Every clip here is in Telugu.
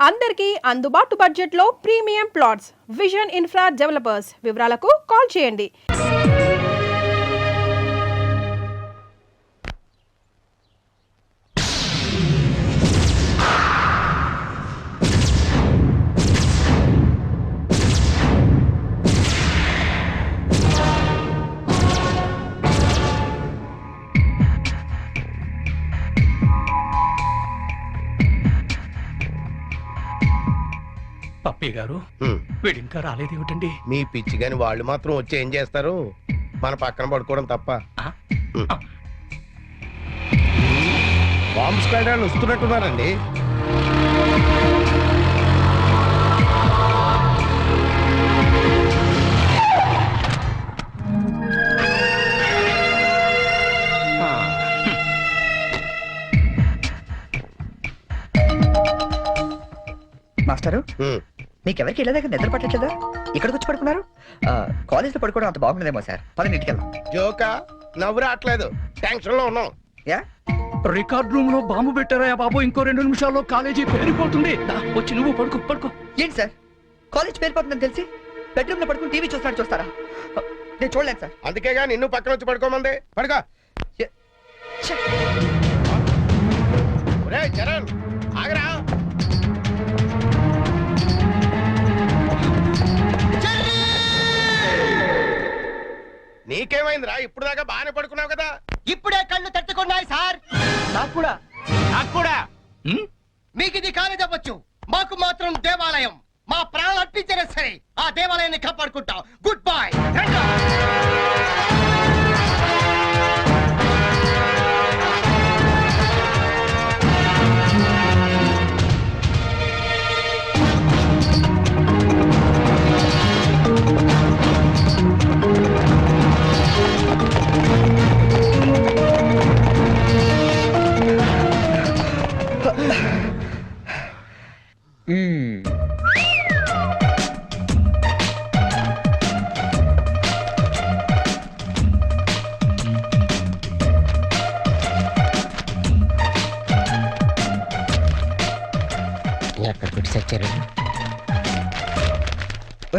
అందరికీ అందుబాటు బడ్జెట్లో premium plots vision infra developers. వివరాలకు కాల్ చేయండి. పప్పి గారు వీడు ఇంకా రాలేదేమిటండి? మీ పిచ్చి గాని వాళ్ళు మాత్రం వచ్చి ఏం చేస్తారు? మన పక్కన పడుకోవడం తప్ప. బాంబ్ స్క్వాడ్ వాళ్ళు వస్తున్నట్టున్నారండి. మాస్టరు, మీకెవరికి ఇలా దగ్గర నిద్ర పట్టట్లేదా? ఇక్కడికి వచ్చి పడుకున్నారు? కాలేజ్ లో పడుకోవడం అంత బాగుండదేమో సార్. పదని ఇంటికి వెళ్దాం. జోకా నవ్వు రావట్లేదు, టెన్షన్ లో ఉన్నాం. యా, రికార్డ్ రూమ్ లో బాంబు పెట్టారా బాబు? ఇంకో 2 నిమిషాల్లో కాలేజీ పేరిపోతుంది. వచ్చి నువ్వు పడుకో పడుకో. ఏంటి సార్, కాలేజ్ పేరుపోతుందని తెలిసి బెడ్రూమ్ లో పడుకుని టీవీ చూస్తారా? నేను చూడలేను సార్. అందుకేగా నిన్ను పక్కన వచ్చి పడుకోమంది. పడుకో. ఒరేయ్ చరణ్, ఆగరా. నీకేమైందిరా? ఇప్పుడు దాకా బాగానే పడుకున్నావు కదా. ఇప్పుడే కళ్ళు తట్టుకున్నాయి సార్. నాకు కూడా. మీకు ఇది కాలేజ్ అవ్వచ్చు, మాకు మాత్రం దేవాలయం. మా ప్రాణాలు అర్పించినా సరే ఆ దేవాలయాన్ని కాపాడుకుంటాం. Good bye.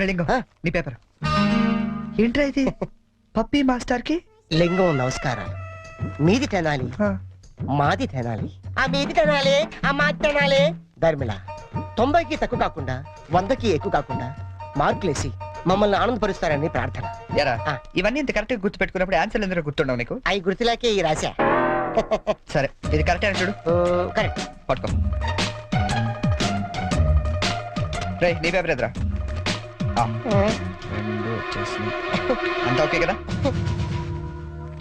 లింగం, నీ పేపర్ ఏంట్రా ఇది? పప్పి మాస్టర్ కి లింగం నమస్కారాలు. మీది తినాలి, మాది తినాలి. ఆ మీది తినాలి, ఆ మాది తినాలి. ధర్మిళ 90కి తక్కువ కాకుండా 100కి ఎక్కువ కాకుండా మార్కులేసి మమ్మల్ని ఆనందపరుస్తారని ప్రార్థన. ఇవన్నీ ఇంత కరెక్ట్ గా గుర్తు పెట్టుకున్నప్పుడు ఆన్సర్ ఎందుకు గుర్తుండవు నీకు? అవి గుర్తులాకే ఈ రాశా. సరే, ఇది కరెక్ట్ అని చూడు. కరెక్ట్. పట్టుకో. రే, నీ పేపర్ ఎదురా. అంతా ఓకే కదా?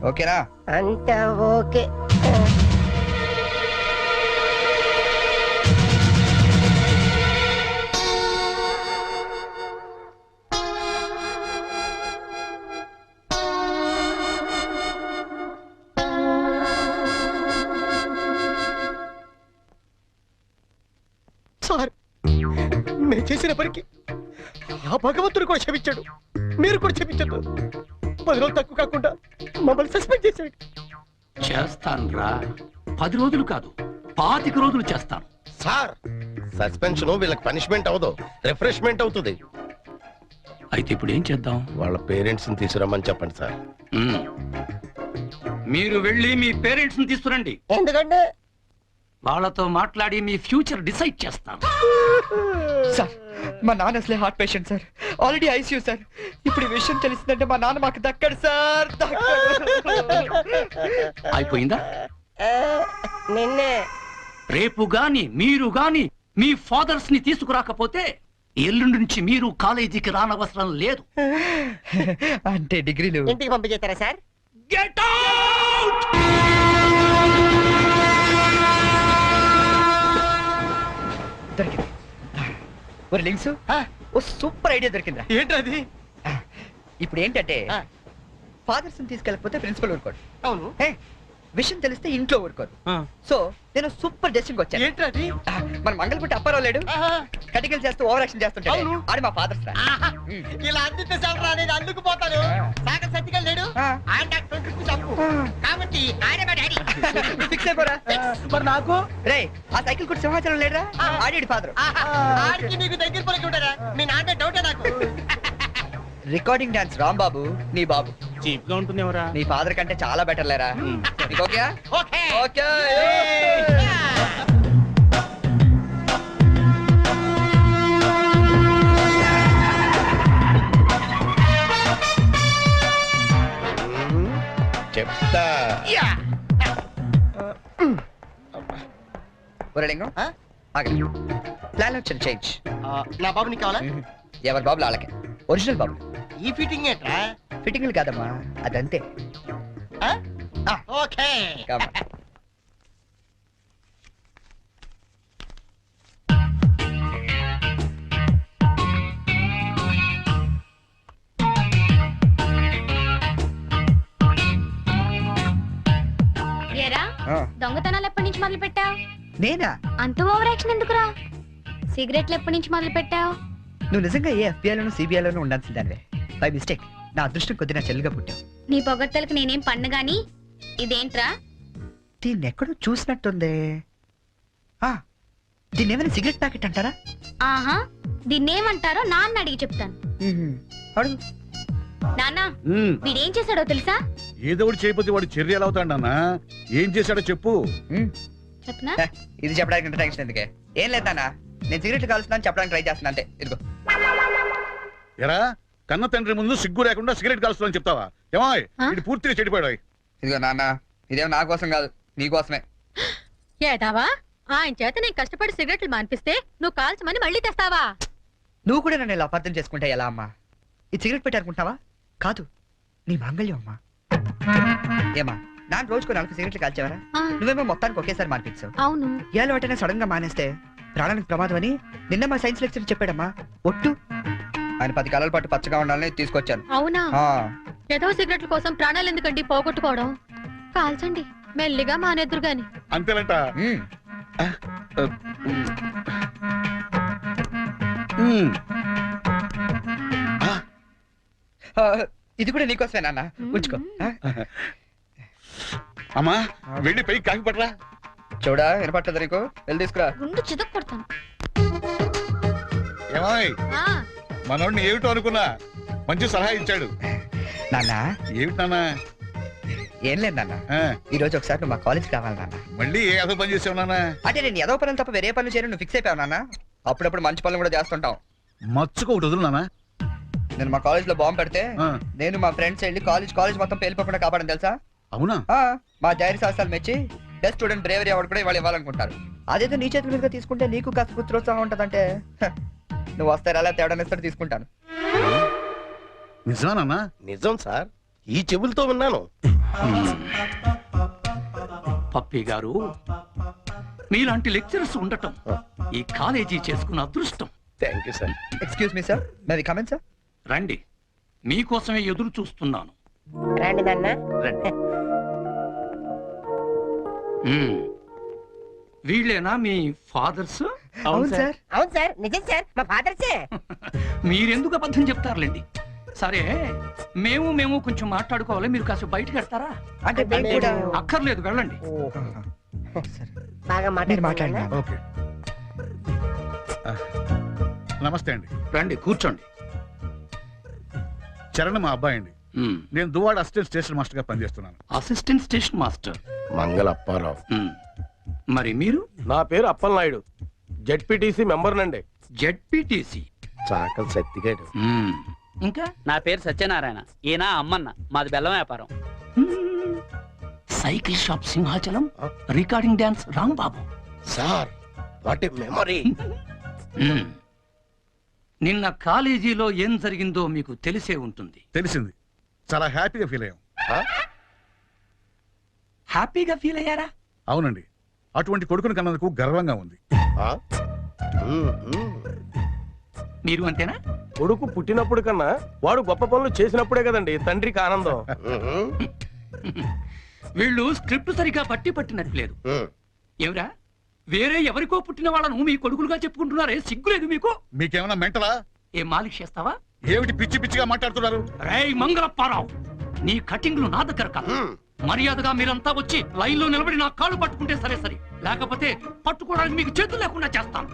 ఓకేనా? అంతా ఓకే. సార్, నేను చేసిన పనికి ఆ భగవంతుడు కూడా క్షమించాడు, మీరు కూడా క్షమించదు. 10 రోజులు తక్కువ కాకుండా మమ్మల్ని సస్పెండ్ చేశాడు. చేస్తాను రా. 10 రోజులు కాదు, 25 రోజులు చేస్తాను. సార్, సస్పెన్షన్ వీళ్ళకి పనిష్మెంట్ అవదు, రిఫ్రెష్మెంట్ అవుతుంది. అయితే ఇప్పుడు ఏం చేద్దాం? వాళ్ళ పేరెంట్స్ ని తీసుకురమ్మని చెప్పండి సార్. మీరు వెళ్ళి మీ పేరెంట్స్ ని తీసుకురండి. ఎందుకంటే వాళ్ళతో మాట్లాడి మీ ఫ్యూచర్ డిసైడ్ చేస్తాను. సార్, మా నాన్న అసలే heart patient sir. Already ICU sir. ఇప్పుడు ఈ విషయం తెలిసిందంటే మా నాన్న మాకు దక్కడు సార్. అయిపోయిందా? నిన్నే రేపు గాని మీరు గాని మీ ఫాదర్స్ ని తీసుకురాకపోతే ఎల్లుండి నుంచి మీరు కాలేజీకి రానవసరం లేదు. అంటే డిగ్రీలు ఇంటికి పంపించేస్తారా సార్? Get out! దొరికింది. ఒరే లింక్స్, ఓ సూపర్ ఐడియా దొరికిందా? ఏంటది? ఇప్పుడు ఏంటంటే ఫాదర్స్ తీసుకెళ్ళకపోతే ప్రిన్సిపల్ ఊరుకోడు. అవును. విషయం తెలిస్తే ఇంట్లో ఊరుకోరు. సో నేను సూపర్ డెసిషన్ వచ్చాను. ఏంటది? మన మంగళపుట్టి అప్పారావు లేడు, కటికలు చేస్తూ ఓవర్ యాక్షన్ చేస్తుంటాడు అవును. ఆడి మా ఫాదర్ రా ఆహా, ఇలా అందితే చాలరా నేను అందుకు పోతాను సాగర్ సత్తికల్ లేడు ఆ. ఆయన నాకు 20 చంపు కాబట్టి ఆయన మా డాడీ ఫిక్స్ అయిపోరా మరి నాకు రే ఆ సైకిల్ కూడా సింహాచలం లేడరా ఆడి ఫాదర్ ఆహా, ఆడికి నీకు దగ్గర పలికి ఉంటారా మీ నాన్న డౌటే నాకు రికార్డింగ్ డాన్స్ రాంబాబు నీ బాబు చీప్ గా ఉంటుంది ఎవరా నీ ఫాదర్ కంటే చాలా బెటర్ లేరా నీకు ఓకే ఓకే ఓకే చెప్తా ఒరేలింగం ఆ? ఆగండి ప్లాన్ వచ్చిన చేంజ్ నా బాబు నీకు కావాలా ఎవరి బాబులు వాళ్ళకే ఒరిజినల్ బాబు ఈ ఫిట్టింగ్ ఏంట్రా ఫిట్టింగ్లు కాదమ్మా అదంతే ఆ? ఆ. Okay Come on. ఏరా ఆ, దొంగతనాలు ఎప్పటి నుంచి మొదలు పెట్టావు నేనా అంత ఓవర్ యాక్షన్ ఎందుకురా సిగరెట్లు ఎప్పటి నుంచి మొదలు పెట్టావు నువ్వు నిజంగా ఏ ఎఫ్బిఐలోను సిబిఐలోనూ ఉండాల్సిందానివే బై మిస్టేక్ నా అదృష్టం కొద్ది నా చెల్లిగా పుట్టావు నీ పొగడ్తలకు నేనేం పన్ను గాని ఇదేంట్రా దీన్ని ఎక్కడో చూసినట్టుంది ఆ, దీన్ని ఏమైనా సిగరెట్ ప్యాకెట్ అంటారా ఆహా దీన్నేమంటారో నాన్న అడిగి చెప్తాను అడుగు నాన్న వీడేం చేశాడో తెలుసా ఏదో ఒకటి చేయకపోతే వాడు చర్య ఎలా అవుతాడన్నా ఏం చేశాడో చెప్పు మ్మ్. చెప్పనా హ, ఇది చెప్పడానికి ఇంత టెన్షన్ ఎందుకే ఏం లేదు నాన్న నేను సిగరెట్ కాలుస్తున్నాను చెప్పడానికి ట్రై చేస్తున్నా అంతే ఇదిగో ఎరా కన్న తండ్రి ముందు సిగ్గు లేకుండా సిగరెట్ కాల్చుతానని చెప్తావా ఏమో ఇది పూర్తిగా చెడిపోయాడు ఇదిగో నాన్న ఇదేమో నా కోసం కాదు నీ కోసమే ఏదావా ఆయన చేత నేను కష్టపడి సిగరెట్లు మాన్పిస్తే నువ్వు కాల్చమని మళ్ళీ తెస్తావా నువ్వు కూడా నన్ను ఇలా అపార్థం చేసుకుంటే ఎలా అమ్మా ఇది సిగరెట్ పెట్టారుకుంటావా కాదు నీ మాంగళ్యం అమ్మా ఏమా నాన్న రోజుకో 4 సిగరెట్లు కాల్చేవారా ఆ, నువ్వేమో మొత్తానికి ఒకేసారి మానిపించావు అవును ఇవాళ వెంటనే సడన్ గా మానేస్తే ప్రాణానికి ప్రమాదం అని నిన్న మా సైన్స్ లెక్చర్ చెప్పాడమ్మా ఒట్టు ఆయన 10 కాలాల పాటు పచ్చగా ఉండాలని తీసుకొచ్చాను అవునా ఆ, ఏదో సిగరెట్ల కోసం ప్రాణాలు ఎందుకండి పోగొట్టుకోవడం కాల్చండి మెల్లిగా మానేద్దరు గాని అంతేనంట మ్మ్. ఆ, ఇది కూడా నీకోసమే నాన్న ఉంచుకో ఆ? అమ్మా వెళ్ళి పైకి కాకి పట్టరా చూడా వినపట్టదు నీకు వెళ్ళి తీసుకురా గుండు చితక్ కొడతాను ఏమాయ్ ఆ, మనోడిని ఏమిటో అనుకున్నా మంచి సలహా ఇచ్చాడు నాన్న ఏమిటి నాన్న ఏం లేదు నాన్న ఆ, ఈ రోజు ఒకసారి నువ్వు మా కాలేజ్కి రావాలి నాన్న మళ్ళీ ఏ అదో పని చేసావు నాన్న అంటే నేను ఏదో పనులు తప్ప వేరే పనులు చేయను నువ్వు ఫిక్స్ అయిపోయావు నాన్న అప్పుడప్పుడు మంచి పనులు కూడా చేస్తుంటావు మచ్చుకు ఒకటి వదులు నాన్న నేను మా కాలేజ్ లో బాంబు పెడితే ఆ, నేను మా ఫ్రెండ్స్ వెళ్ళి కాలేజ్ మొత్తం పేలిపోకుండా కాపాడని తెలుసా అవునా ఆ, మా ధైర్య సాహసాలు మెచ్చి బెస్ట్ స్టూడెంట్ బ్రేవరీ అవార్డు కూడా ఇవాళ ఇవ్వాలనుకుంటారు అదేదో నీ చేతుల మీదుగా తీసుకుంటే నీకు కాస్త పుత్రోత్సాహం ఉంటదంటే హ, నువ్వు వస్తే అలా తేడా తీసుకుంటాను నిజమా నాన్న నిజం సార్ ఈ చెవులతో విన్నాను పప్పి గారు మీలాంటి లెక్చరర్స్ ఉండటం ఈ కాలేజీ చేసుకున్న అదృష్టం. Thank you sir excuse me sir may we come in sir రండి, మీకోసమే ఎదురు చూస్తున్నాను. రండి నాన్న రండి. మ్మ్. వీళ్ళేనా మీ ఫాదర్స్? అవును సార్ అవును సార్ నిజం సార్ మా ఫాదర్సే మీరెందుకు అబద్ధం చెప్తారులేండి. సరే, మేము కొంచెం మాట్లాడుకోవాలి. మీరు కాస్త బయటకు వెళ్తారా? అంటే మేము కూడా అక్కర్లేదు, వెళ్ళండి. సరే. బాగా మీరు మాట్లాడినా ఓకే నమస్తే అండి రండి, కూర్చోండి. చరణ్ మా అబ్బాయి అండి మ్మ్. నేను దువాడ అసిస్టెంట్ స్టేషన్ మాస్టర్ గా పనిచేస్తున్నాను అసిస్టెంట్ స్టేషన్ మాస్టర్. మంగళ అప్పారావు మ్మ్. మరి మీరు? నా పేరు అప్పలనాయుడు, జెడ్పీటీసీ మెంబర్ నండి. జెడ్పీటీసీ. చాకలి సత్తిగాడు ఇంకా నా పేరు సత్యనారాయణ, ఈయన అమ్మన్న, మాది బెల్లం వ్యాపారం. మ్మ్. Cycle shop Simhachalam, recording dance Rambabu. Sir what a memory మ్మ్. నిన్న కాలేజీలో ఏం జరిగిందో మీకు తెలిసే ఉంటుంది. తెలిసింది, చాలా హ్యాపీగా ఫీల్ అయ్యాం. హ్యాపీగా ఫీల్ అయ్యారా? అవునండి, అటువంటి కొడుకుని కన్నందుకు గర్వంగా ఉంది. మీరు అంతేనా? కొడుకు పుట్టినప్పుడు కన్నా వాడు గొప్ప పనులు చేసినప్పుడే కదండి తండ్రికి ఆనందం. వీళ్ళు స్క్రిప్ట్ సరిగా పట్టినట్లేదు. ఏమిరా, వేరే ఎవరికో పుట్టిన వాళ్ళను మీ కొడుకులుగా చెప్పుకుంటున్నారే, సిగ్గులేదు మీకు? మీకేమైనా మెంటలా? ఏం మాలిష్ చేస్తావా? ఏమిటి పిచ్చి పిచ్చిగా మాట్లాడుతున్నారు? రేయ్ మంగళప్పారావు, నీ కటింగ్లు నా దగ్గర కాదు. మర్యాదగా మీరంతా వచ్చి లైన్ లో నిలబడి నా కాళ్ళు పట్టుకుంటే సరే సరే, లేకపోతే పట్టుకోవడానికి మీకు చేతులు లేకుండా చేస్తాను.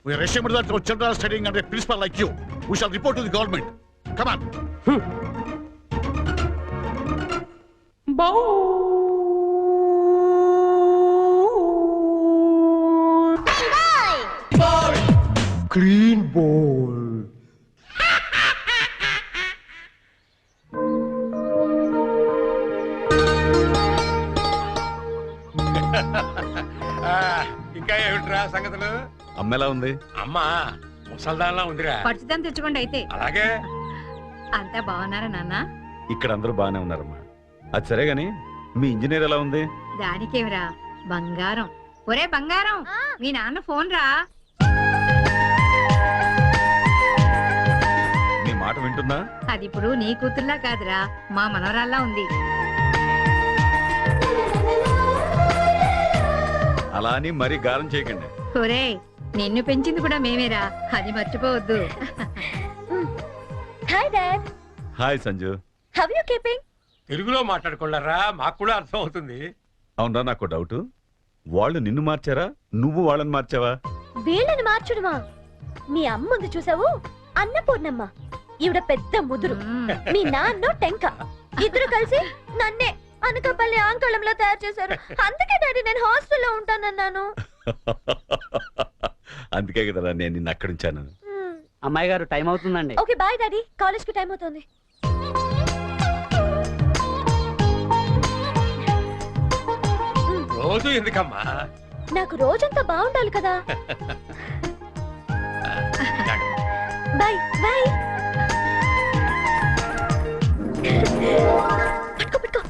We are ashamed that our children are studying under a principal like you. We shall report to the government. Come on. Clean bowled. ఇంకా ఏమిట్రా సంగతులు? అమ్మెలా ఉంది? అమ్మా ముసల్దాన్లా ఉందిరా. పట్టుదని తెచ్చుకోండి అయితే. అలాగే. అంతా బాగున్నారా నాన్న? ఇక్కడ అందరూ బానే ఉన్నారమ్మా. అది సరే గాని మీ ఇంజనీర్ ఎలా ఉంది? దానికేమిరా బంగారం. ఒరే బంగారం, మీ నాన్న ఫోన్ రా. నీ మాట వింటుందా? అది ఇప్పుడు నీ కూతుర్లా కాదురా, మా మనవరాల్లా ఉంది. అలా అని మరీ గారం చేయకండి. ఒరే, నిన్ను పెంచింది కూడా మేమేరా, అది మర్చిపోవద్దు. Hi dad, hi Sanju. How you keeping? తెలుగులో మాట్లాడుకోలేరా, మాకు కూడా అర్థం అవుతుంది. అవునరా, నాకు డౌట్. వాళ్ళు నిన్ను మార్చారా, నువ్వు వాళ్ళని మార్చావా? వీళ్ళని మార్చుడుమా? మీ అమ్మ ఉంది చూసావు, అన్నపూర్ణమ్మ. ఈవిడ పెద్ద ముదురు, మీ నాన్న టెంక. ఇద్దరు కలిసి నన్నే అనకాపల్లి ఆంకళంలో తయారు చేశారు. అందుకే డాడీ నేను హాస్టల్లో ఉంటానన్నాను. అందుకే కదరా నేను నిన్ను అక్కడ ఉంచాను. అమ్మాయి గారు టైం అవుతుందండి. ఓకే బాయ్ డాడీ, కాలేజ్ కి టైం అవుతుంది. రోజు ఎందుకమ్మా? నాకు రోజంతా బాగుండాలి కదా. Bye bye. పట్టుకో పట్టుకో.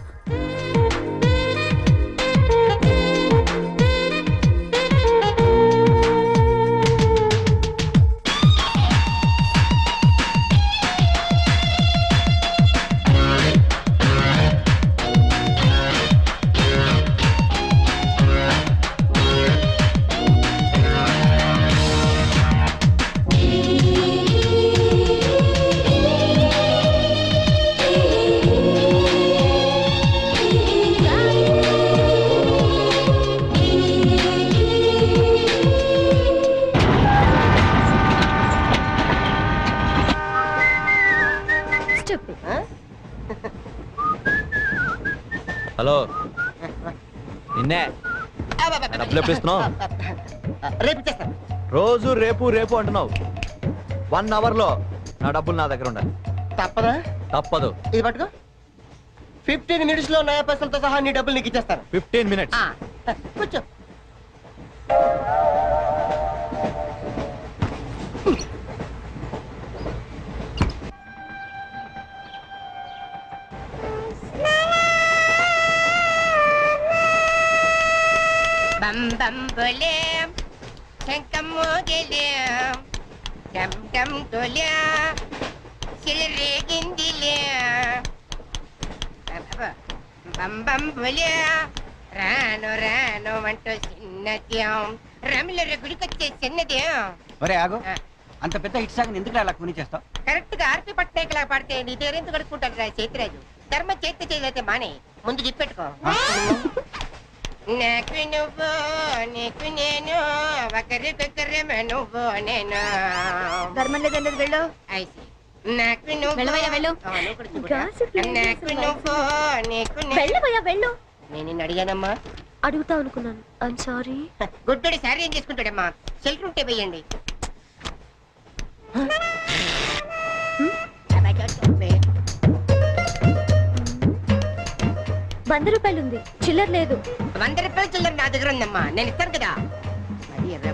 హలో, నిన్నే డబ్బులు ఎప్పుడు ఇస్తున్నావు? రేపు ఇచ్చేస్తాను. రోజు రేపు రేపు అంటున్నావు. 1 అవర్ లో నా డబ్బులు నా దగ్గర ఉండాలి. తప్పదా? తప్పదు. ఇది పట్టుకో. 15 minutes లో నయా పైసలతో సహా నీ డబ్బులు నీకు ఇచ్చేస్తాను. 15 minutes. కూర్చో. బం బం బోలేం శంకం మోగలేం డమ్ డమ్ తోలే సిలరేగిందిలే బం బం బోలే రాను రాను అంటూ చిన్నదేం రమిల గుడికొచ్చే చిన్నదేం. ఒరే ఆగు, అంత పెద్ద హిట్ సాంగ్ ఎందుకు అలా కొని చేస్తావు? కరెక్ట్ గా ఆర్పి పట్నాయక్ లా పాడితే నీ పేరెందుకు కడుక్కుంటారు రా చేతిరాజు. ధర్మ చేతి చేయలేతే మానే, ముందు చెప్పెట్టుకో. నాకు నువ్వు నీకు నేను ఒకరికొకరేమో నువ్వు నేను. ధర్మం లేదన్నది వెళ్ళు. ఐసి నాకు నువ్వు వెళ్ళవయ్యా, వెళ్ళు. నువ్వు కూడా చూడు. నాకు నువ్వు నీకు వెళ్ళవయ్యా వెళ్ళు. నేను నిన్ను అడిగానమ్మా. అడుగుతా అనుకున్నాను. I'm sorry. గుడ్డోడి సారీ ఏం చేసుకుంటాడమ్మా? షెల్టర్ ఉంటే వేయండి. ₹100 ఉంది, చిల్లర లేదు. 100 రూపాయలు చిల్లర నా దగ్గర ఉందమ్మా, నేను ఇస్తాను కదా.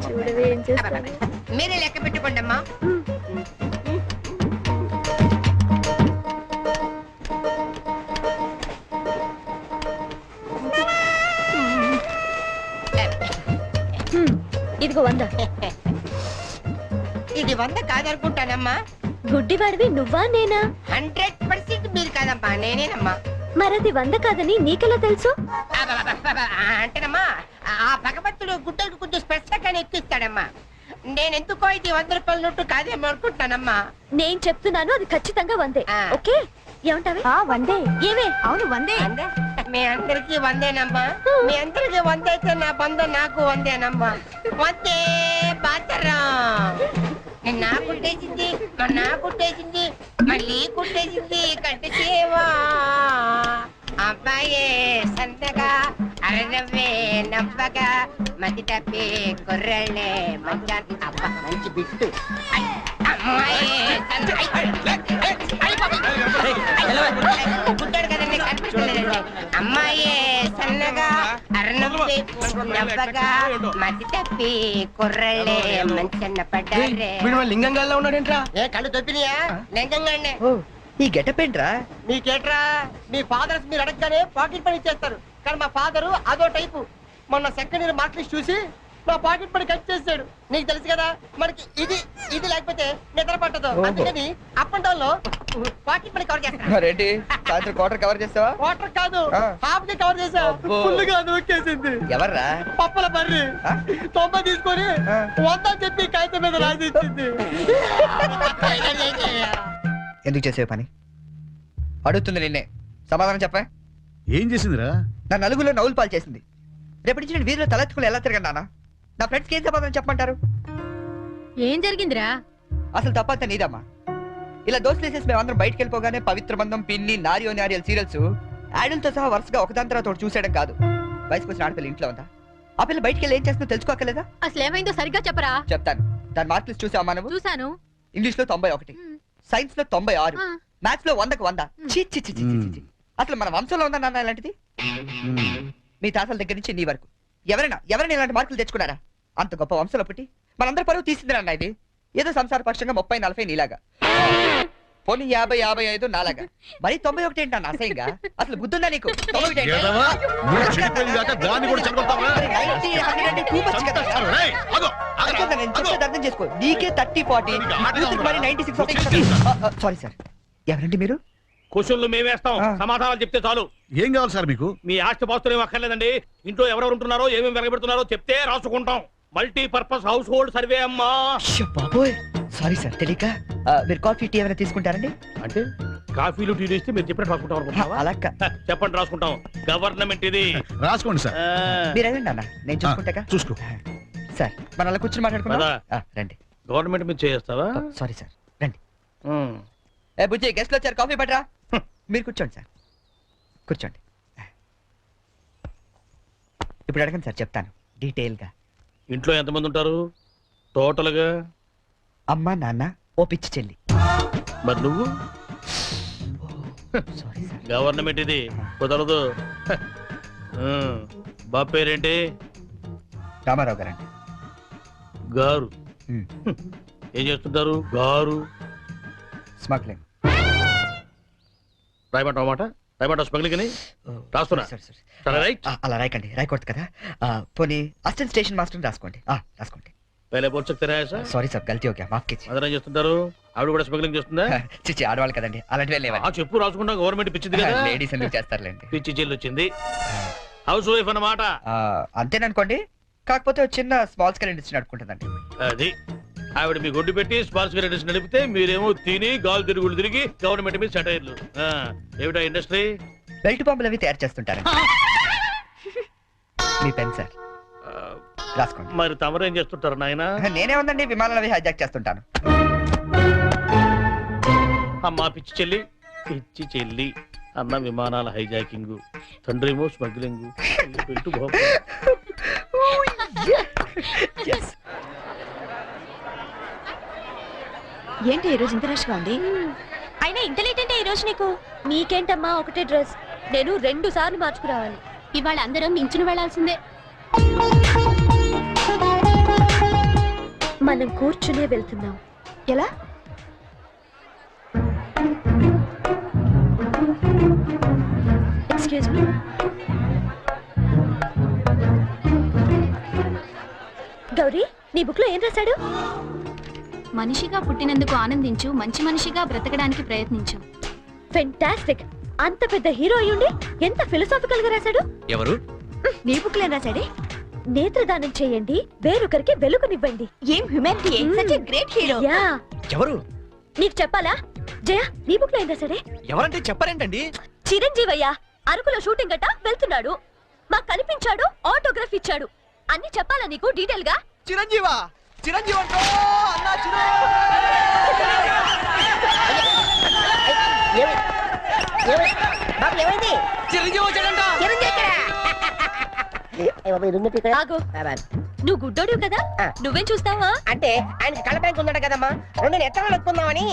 చూడవే ఏం చేస్తాను. మీరే లెక్క పెట్టుకోండి అమ్మా. ఇదిగో 100. ఇది 100 కాదనుకుంటానమ్మా. గుడ్డివాడివి నువ్వా నేనా? 100% మీరు కాదమ్మా, నేనేనమ్మా. మరది 100 కాదని నీకెలా తెలుసు? అంటేనమ్మా ఆ భగవంతుడు గుడ్డలకు కొంచెం స్పెషల్గానే ఎక్కిస్తాడమ్మా. నేను ఎందుకో ఇది 100 రూపాయల నోటు కాదేమో అనుకుంటున్నానమ్మా. నేను చెప్తున్నాను అది ఖచ్చితంగా 100. ఆ. ఓకే ఏమంటావే? 100 ఏమే? అవును 100. అందే? మీ అందరికి 100నమ్మా. మీ అందరికి 100 అయితే నా బంధం నాకు 100నమ్మా. 100 బాతరం. నాకు కుట్టేసింది, నాకు కుట్టేసింది, మళ్ళీ కుట్టేసింది కంటి సేవా. అబ్బాయే సందగా అరనవ్వే నవ్వగా మతి తప్పి కుర్రళ్ళే మంచి అబ్బా మంచి బిట్టు. పుట్టాడు కదండి కనిపించలేదండి. అమ్మాయే సన్నగా అరనవ్వే నవ్వగా మతి తప్పి కుర్రళ్ళే మంచన్న పడ్డారే. లింగంగా ఉన్నాడేంట్రా? ఏ కళ్ళు తొప్పినాయా? లింగంగానే. ఓ ఈ గెటప్ ఏంట్రా? మీకేట్రా? మీ ఫాదర్స్ మీరు అడగగానే పాకెట్ పని చేస్తారు, కానీ మా ఫాదరు అదో టైపు. మొన్న సెకండ్ ఇయర్ మార్క్ లిస్ట్ చూసి నా పాకెట్ పని కట్ చేసాడు. నీకు తెలుసు కదా మనకి ఇది ఇది లేకపోతే నిద్ర పట్టదు. ఓహో. అందుకని అప్ అండ్ డౌన్ లో పాకెట్ పని కవర్ చేస్తాను. మరేంటి సాయంత్రం క్వార్టర్ కవర్ చేస్తావా? వాటర్ కాదు, ఆ. హాఫ్ కి కవర్ చేసా. అబ్బో. ఫుల్గా నూకేసింది. ఎవర్రా? పప్పుల బర్రి ఆ? 90 తీసుకొని ఆ. 100 చెప్పి కాగితం మీద రాసిచ్చింది. ఎందుకు చేసే పని? అడుగుతుంది నిన్నే, సమాధానం చెప్పా. ఏం చేసిందిరా? నా నలుగురిలో నవ్వులు పాలు చేసింది. రేపటి నుంచి నేను వీధిలో తలెత్తుకుని ఎలా తిరగను నాన్న? నా ఫ్రెండ్స్కి ఏం సమాధానం చెప్పమంటారు? ఏం జరిగిందిరా? అసలు తప్పంతా నీదమ్మా. ఇలా దోస్తులు వేసేసి మేమందరం బయటకు వెళ్ళిపోగానే పవిత్ర బంధం, పిన్ని, నారియో నారియల్ సీరియల్స్ యాడల్తో సహా వరుసగా ఒకదాని తర్వాత ఒకటి చూసేయడం కాదు. వయసుకు వచ్చిన ఆడపిల్ల ఇంట్లో ఉందా? ఆ పిల్ల బయటికి వెళ్ళి ఏం చేస్తుందో తెలుసుకోకలేదా? అసలు ఏమైందో సరిగ్గా చెప్పరా? చెప్తాను. దాని మార్క్ లిస్ట్ చూసావా నువ్వు? చూశాను. ఇంగ్లీష్ లో 91, సైన్స్ లో 96, ఆ. మ్యాథ్స్ లో 100కు 100. ఛీ, ఛీ, ఛీ, ఛీ, ఛీ, ఛీ. అసలు మన వంశంలో ఉందా నాన్న ఇలాంటిది? మీ తాతల దగ్గర నుంచి నీ వరకు ఎవరైనా ఇలాంటి మార్కులు తెచ్చుకున్నారా? అంత గొప్ప వంశంలో పుట్టి మనందరి పరువు తీసింది నాన్న ఇది. ఏదో సంసార పక్షంగా 30, 40 నీలాగా, పోనీ 50, 55 నాలాగా, మరి 91 ఏంటి నాన్న అసహ్యంగా? అసలు బుద్ధుందా నీకు? 91 ఏంటి? ఏదవా? నువ్వు చెడిపోయింది కాక దాన్ని కూడా చెడగొడతావా? మరి 90, 100 అంటే too much కదా. చంపేస్తాను. రేయ్, ఆగు, ఆగురా, అర్థం కాదు, నేను ఆగు. చెప్పేది అర్థం చేసుకో. నీకే 30, 40, నీకు ఆటగా యూత్కి మరి 96 ఉందా? Sorry sir. ఎవరండి మీరు? క్వశ్చన్లు మేమేస్తాం, ఆ. సమాధానాలు చెప్తే చాలు. ఏం కావాలి సార్ మీకు? మీ ఆస్తి పాస్తులు ఏం అక్కర్లేదండి. ఇంట్లో ఎవరెవరు ఉంటున్నారో, ఏమేమి వెనకబెడుతున్నారో చెప్తే రాసుకుంటాం. మల్టీపర్పస్ హౌస్ హోల్డ్ సర్వే అమ్మా. అయ్యో బాబోయ్, సారీ సార్ తెలియక. మీరు కాఫీ టీ ఏమైనా తీసుకుంటారండి? అంటే కాఫీలు టీలు ఇస్తే మీరు చెప్పినట్టు రాసుకుంటాం అనుకుంటున్నావా? అలా చెప్పండి, రాసుకుంటాం. గవర్నమెంట్ ఇది. రాసుకోండి సార్. మీరు వెళ్ళండి అన్న, నేను చూసుకుంటాగా. చూసుకో. సార్ మనం అలా కూర్చొని మాట్లాడుకుందాం. పద. రండి. గవర్నమెంట్ మీద చేస్తావా? సారీ సార్, రండి. ఏ బుజ్జి, గెస్ట్లు వచ్చారు, కాఫీ పట్టరా. మీరు కూర్చోండి సార్, కూర్చోండి. ఇప్పుడు అడగండి సార్, చెప్తాను డీటెయిల్గా. ఇంట్లో ఎంతమంది ఉంటారు టోటల్ గా? అమ్మ, నాన్న, ఓ పిచ్చి చెల్లి. మరి నువ్వు? Sorry sir. గవర్నమెంట్ ఇది, కుదరదు. బాబు పేరేంటి? రామారావు గారండి. గారు. ఏం చేస్తుంటారు గారు? స్మగ్లింగ్. రాయమంటావు మాట? రాయమంటావు స్మగ్లింగ్ అని? రాస్తున్నా. సరే, రైట్. అలా రాయకండి, రాయకూడదు కదా. పోనీ అసిస్టెంట్ స్టేషన్ మాస్టర్ రాసుకోండి. రాసుకోండి. పहले बोल सकते रहे ऐसा? సారీ సార్, గల్తీ ఓకే, మాఫ్ कीजिए. అదనం చేస్తుంటారు. ఆవిడ కూడా స్మగ్లింగ్ చేస్తుందా? చిచ్చి, ఆడవాళ్ళు కదండి, అలాంటివే లేవండి. ఆ చెప్పు, రాసుకుంటా. గవర్నమెంట్ పిచ్చింది కదా. లేడీస్ ఎందుకు చేస్తారులేండి. పిచ్చి జైలు వచ్చింది. హౌస్ వైఫ్ అన్నమాట. అంతేననుకోండి, కాకపోతే ఒక చిన్న స్మాల్ స్కేల్ ఇండస్ట్రీ నడుపుకుంటుందండి. అది ఆవిడ మీ గొడ్డు పెట్టి స్పాన్స్ ఇండస్ట్రీ నడిపితే మీరేమో తిని గాలు తిరుగులు తిరిగి గవర్నమెంట్ మీద సెటైర్లు. ఏమిటా ఇండస్ట్రీ? బెల్ట్ పంపులు అవి తయారు చేస్తుంటారండి. మీ పెన్ సార్, రాసుకోండి. మరి తమరేం చేస్తుంటారు నాయన? నేనే ఉందండి, విమానాలు అవి హైజాక్ చేస్తుంటాను. అమ్మా పిచ్చి చెల్లి, పిచ్చి చెల్లి. అన్న విమానాల హైజాకింగ్, తండ్రేమో స్మగ్లింగ్. పెట్టు బాబు. ఏంటి ఈరోజు ఇంత రష్గా ఉంది? అయినా ఇంత లేట్ అంటే ఈరోజు నీకు? నీకేంటమ్మా ఒకటే డ్రెస్, నేను 2 సార్లు మార్చుకురావాలి. ఇవాళ అందరం నించుని వెళ్లాల్సిందే. మనం కూర్చునే వెళ్తున్నాం. ఎలా? Excuse me. గౌరీ, నీ బుక్ లో ఏం రాశాడు? మనిషిగా పుట్టినందుకు ఆనందించు, మంచి మనిషిగా బ్రతకడానికి ప్రయత్నించు. ఫెంటాస్టిక్. అంత పెద్ద హీరో అయ్యుండి ఎంత ఫిలసాఫికల్ గా రాశాడు. ఎవరు? నీ బుక్ లో ఏం రాశాడే? నేత్రదానం చేయండి, వేరొకరికి వెలుగునివ్వండి. ఏం humanity, such a great hero. Yeah. ఎవరు? నీకు చెప్పాలా? జయ, నీ బుక్ లో అయిందా సరే? ఎవరంటే చెప్పారేంటండి? చిరంజీవయ్య అరకులో షూటింగ్ గట్ట వెళ్తున్నాడు, మాకు కనిపించాడు, ఆటోగ్రాఫ్ ఇచ్చాడు. అన్ని చెప్పాలా నీకు డీటెయిల్ గా? చిరంజీవా? చిరంజీవి అంటో అన్నా ఏమైంది? చిరంజీవి వచ్చాడంట. ఆగు. నువ్వు గుడ్డోడు కదా, నువ్వేం చూస్తావా? అంటే ఆయన కళ్ళ బ్యాంక్ ఉన్నాడు కదమ్మా, రెండు ఎక్కడ నొక్కుందామని.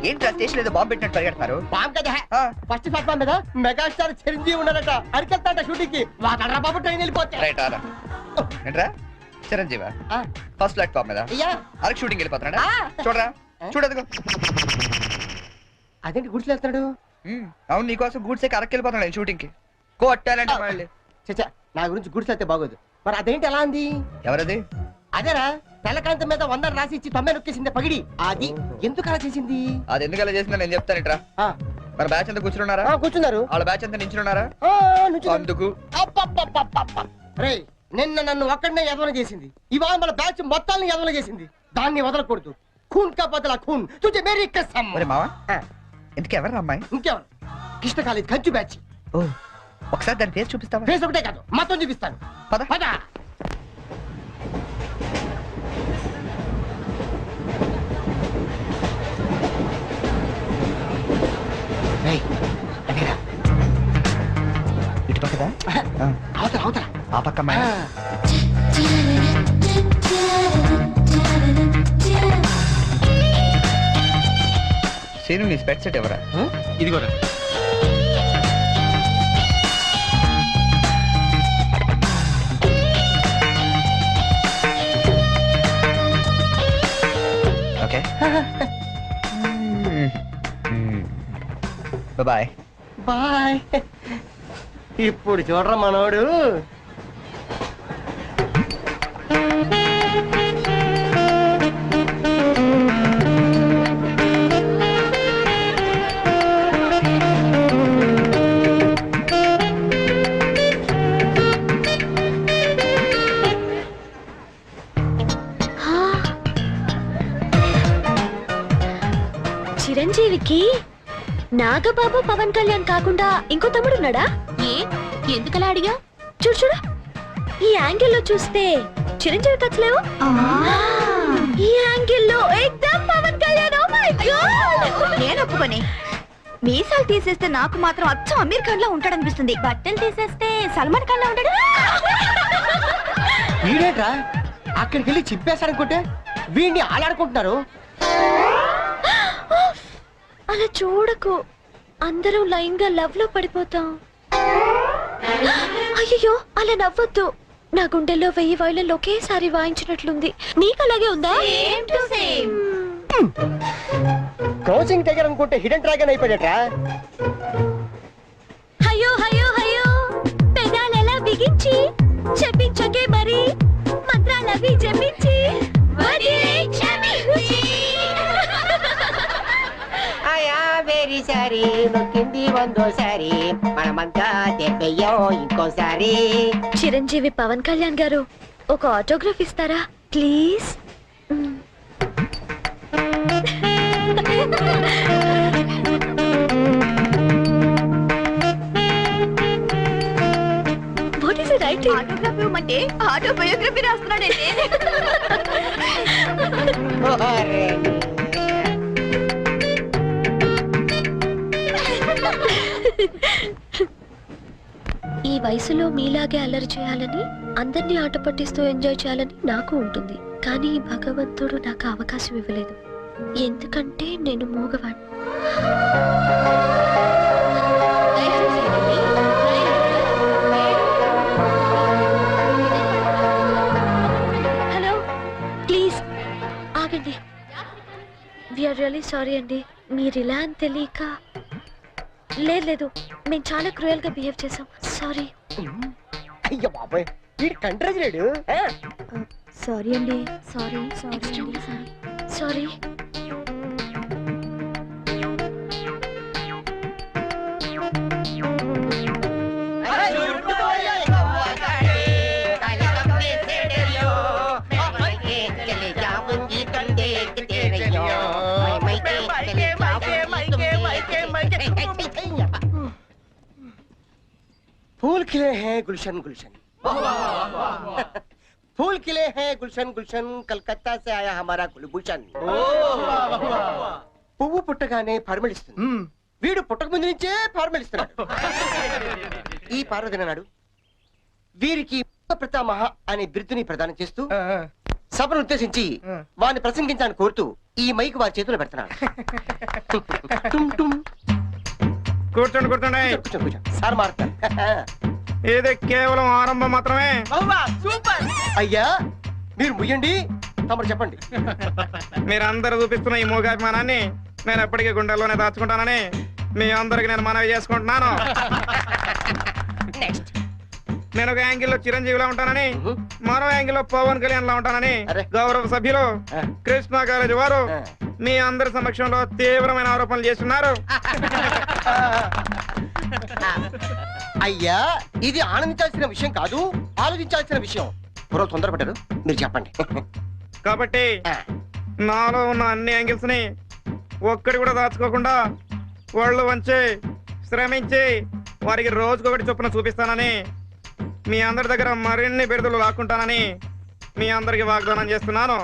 ఏంట్రా స్టేషన్ ఏదో బాంబు పెట్టినట్టు పరిగెడతారు? బాంబు కదా, ఫస్ట్ ప్లాట్ఫామ్ మీద మెగాస్టార్ చిరంజీవి ఉన్నాడట, అరికెళ్తాడ షూటింగ్ కి. వాడరా బాబు, ట్రైన్ వెళ్ళిపోతే. రైట్ ఆరా. ఏంట్రా చిరంజీవా ఫస్ట్ ప్లాట్ఫామ్ మీద అరకు షూటింగ్ వెళ్ళిపోతున్నాడా? చూడరా చూడదుగో. అదేంటి గుడిసెళ్తాడు? అవును, నీకోసం గూడ్స్ ఎక్కి అరకు వెళ్ళిపోతున్నాడు షూటింగ్ కి. కొట్టాలంటే మళ్ళీ. చచ్చా, నా గురించి గుడిసెళ్తే బాగోదు. మరి అదేంటి ఎలా ఉంది? ఎవరది? అదేరా, తెల్లకాంతం మీద 100 రాసి ఇచ్చి తమ్మే నొక్కేసింది పగిడి. అది ఎందుకు అలా చేసింది? అది ఎందుకు అలా చేసిందో నేను చెప్తాను. మన బ్యాచ్ అంతా కూర్చున్నారా? కూర్చున్నారు. వాళ్ళ బ్యాచ్ అంతా నించున్నారా? అందుకు. రే, నిన్న నన్ను ఒక్కడనే ఎదవన చేసింది, ఇవాళ మన బ్యాచ్ మొత్తాన్ని ఎదవన చేసింది. దాన్ని వదలకూడదు. ఖూన్ కా బదలా ఖూన్, తుజే మేరీ కసమ్. ఒరే మావా, ఎందుకు ఎవరు అమ్మాయి? ఇంకెవరు? కృష్ణ కాలేజ్ కంచు బ్యాచ్. ఓ, ఒకసారి దాని పేరు చూపిస్తావా? ఫేస్ ఒకటే కాదు, మొత్తం చూపిస్తాను. పద పద. ఇటు పక్కదా? అవతల అవతల ఆ పక్క అమ్మాయి. సీను, నీ స్పెట్ సెట్ ఎవరా? ఇదిగోరా. Okay, bye bye. ఇప్పుడు చూడరా మనోడు. చిరంజీవికి నాగబాబు పవన్ కళ్యాణ్ కాకుండా ఇంకో తమ్ముడున్నాడా? ఏ, ఎందుకలా అడిగా? చూడు చూడు, ఈ యాంగిల్ లో చూస్తే చిరంజీవి కచ్చలేవు, ఈ యాంగిల్ లో ఏకదమ్ Pawan Kalyan. Oh my God, నేను ఒప్పుకొని. మీసాలు తీసేస్తే నాకు మాత్రం అచ్చం అమీర్ ఖాన్ లా ఉంటాడనిపిస్తుంది, బట్టలు తీసేస్తే సల్మాన్ ఖాన్ లా ఉంటాడు. వీడేట్రా అక్కడికి వెళ్ళి చింపేశారనుకుంటే వీడిని ఆలాడుకుంటున్నారు. అలా చూడకు, అందరం లైన్ గా లవ్ లో పడిపోతాం. అయ్యో, అలా నవ్వొద్దు. నా గుండెల్లో 1000 వైలెన్లు ఒకేసారి వాయించినట్లుంది. నీకు అలాగే ఉందా? క్రాసింగ్ టైగర్ అనుకుంటే హిడెన్ డ్రాగన్ అయిపోయాడట్రా. అయ్యో అయ్యో అయ్యో, పెదాలెలా బిగించి చెప్పించకే మరి, మంత్రాలవి జపించి వెరీ సారీ, నొక్కింది వందోసారి, మనమంతా దెబ్బయ్యో ఇంకోసారి. చిరంజీవి పవన్ కళ్యాణ్ గారు, ఒక ఆటోగ్రాఫ్ ఇస్తారా please? What is it writing? Autograph ఇవ్వమంటే ఆటోబయోగ్రఫీ రాస్తున్నాడండి. ఈ వయసులో మీలాగే అల్లరి చేయాలని, అందరినీ ఆట పట్టిస్తూ ఎంజాయ్ చేయాలని నాకు ఉంటుంది. కానీ భగవంతుడు నాకు అవకాశం ఇవ్వలేదు, ఎందుకంటే నేను మూగవాణ్ణి. హలో, ప్లీజ్ ఆగండి. We are really సారీ అండి మీరు ఇలా అని తెలియక లేదు మేము చాలా క్రూయల్ గా బిహేవ్ చేసాం సారీ అయ్యో బాబాయ్ వీడు కంట్రజులేడు సారీ అండి సారీ సారీ फूल खिले हैं गुलशन गुलशन फूल खिले हैं गुलशन गुलशन कलकत्ता से आया हमारा कुलभूषण పువ్వు పుట్టగానే పరిమళిస్తుంది వీడు పుట్టక ముందు నుంచే పరిమళిస్తున్నాడు ఈ పార్వదిన నాడు వీరికి ప్రతామహ అనే బిరుదుని ప్రదానం చేస్తూ సభను ఉద్దేశించి వారిని ప్రసంగించాలని కోరుతూ ఈ మైక్ వారి చేతిలో పెడుతున్నాడు కూర్చోండి కూర్చోండి సార్ మారుతారు ఇది కేవలం ఆరంభం మాత్రమే అయ్యా మీరు ముయ్యండి తమరు చెప్పండి మీరందరూ చూపిస్తున్న ఈ మూగాభిమానాన్ని నేను ఎప్పటికీ గుండెల్లోనే దాచుకుంటానని మీ అందరికి నేను మనవి చేసుకుంటున్నాను నేను ఒక యాంగిల్లో చిరంజీవిలా ఉంటానని మరో యాంగిల్లో పవన్ కళ్యాణ్ లా ఉంటానని గౌరవ సభ్యులు కృష్ణా కాలేజీ వారు మీ అందరి సమక్షంలో తీవ్రమైన ఆరోపణలు చేస్తున్నారు అయ్యా ఇది ఆనందించాల్సిన విషయం కాదు ఆలోచించాల్సిన విషయం పూర్వ తొందరపడ్డారు మీరు చెప్పండి కాబట్టి నాలో ఉన్న అన్ని యాంగిల్స్ ని ఒక్కడి కూడా దాచుకోకుండా వాళ్ళు వంచి శ్రమించి వారికి రోజుకొకటి చొప్పున చూపిస్తానని మీ అందరి దగ్గర మరిన్ని బిరుదులు లాక్కుంటానని మీ అందరికి వాగ్దానం చేస్తున్నాను